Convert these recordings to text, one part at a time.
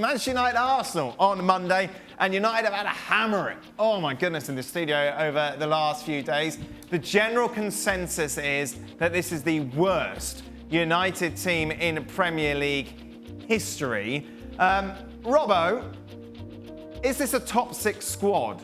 Manchester United-Arsenal on Monday, and United have had a hammering. Oh my goodness, in the studio over the last few days. The general consensus is that this is the worst United team in Premier League history. Robbo, is this a top six squad?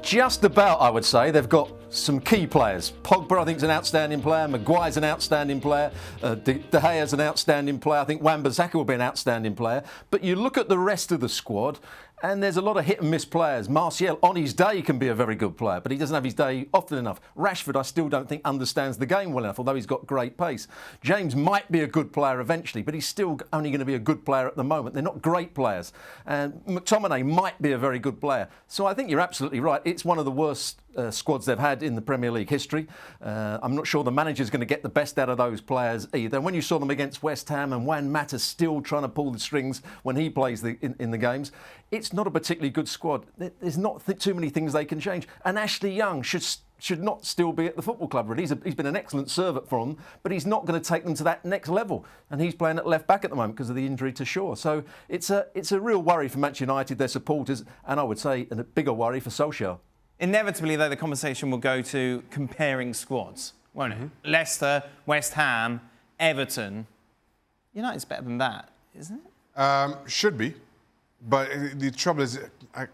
Just about, I would say. They've got some key players. Pogba, I think, is an outstanding player. Maguire's an outstanding player. De Gea's an outstanding player. I think Wan-Bissaka will be an outstanding player. But you look at the rest of the squad, and there's a lot of hit and miss players. Martial, on his day, can be a very good player, but he doesn't have his day often enough. Rashford, I still don't think understands the game well enough, although he's got great pace. James might be a good player eventually, but he's still only going to be a good player at the moment. They're not great players. And McTominay might be a very good player. So I think you're absolutely right. It's one of the worst squads they've had in the Premier League history. I'm not sure the manager's going to get the best out of those players either. And when you saw them against West Ham and Juan Mata's still trying to pull the strings when he plays in the games, it's not a particularly good squad. There's not too many things they can change. And Ashley Young should not still be at the football club. Really, he's been an excellent servant for them, but he's not going to take them to that next level. And he's playing at left back at the moment because of the injury to Shaw. So it's a real worry for Manchester United, their supporters, and I would say a bigger worry for Solskjaer. Inevitably, though, the conversation will go to comparing squads, won't it? Leicester, West Ham, Everton. United's better than that, isn't it? Should be. But the trouble is,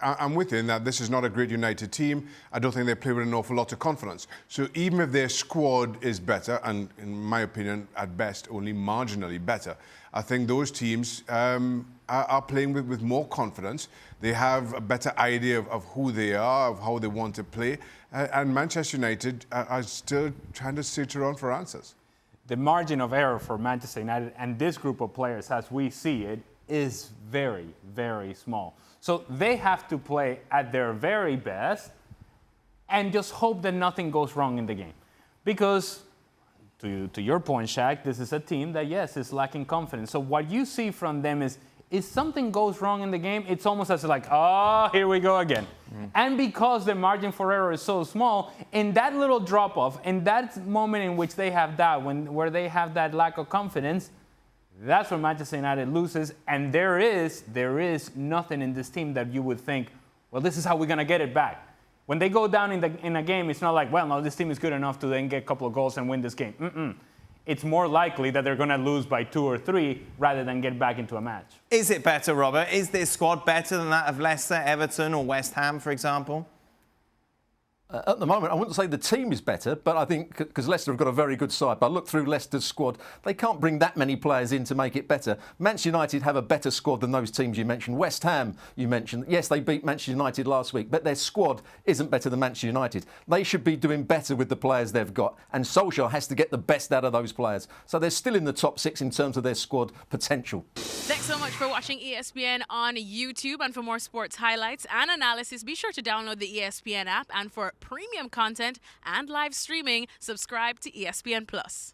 I'm with you in that this is not a great United team. I don't think they play with an awful lot of confidence. So even if their squad is better, and in my opinion, at best, only marginally better, I think those teams are playing with more confidence. They have a better idea of who they are, of how they want to play. And Manchester United are still trying to search around for answers. The margin of error for Manchester United and this group of players, as we see it, is very, very small. So they have to play at their very best and just hope that nothing goes wrong in the game. Because, to your point, Shaq, this is a team that, yes, is lacking confidence. So what you see from them is, if something goes wrong in the game, it's almost as like, oh, here we go again. And because the margin for error is so small, in that little drop-off, in that moment in which they have that, where they have that lack of confidence, that's when Manchester United loses, and there is nothing in this team that you would think, well, this is how we're going to get it back. When they go down in a game, it's not like, well, no, this team is good enough to then get a couple of goals and win this game. It's more likely that they're going to lose by 2 or 3 rather than get back into a match. Is it better, Robert? Is this squad better than that of Leicester, Everton or West Ham, for example? At the moment, I wouldn't say the team is better, but I think because Leicester have got a very good side. But I look through Leicester's squad, they can't bring that many players in to make it better. Manchester United have a better squad than those teams you mentioned. West Ham, you mentioned. Yes, they beat Manchester United last week, but their squad isn't better than Manchester United. They should be doing better with the players they've got, and Solskjaer has to get the best out of those players. So they're still in the top 6 in terms of their squad potential. Thanks so much for watching ESPN on YouTube. And for more sports highlights and analysis, be sure to download the ESPN app. And for premium content and live streaming, subscribe to ESPN Plus.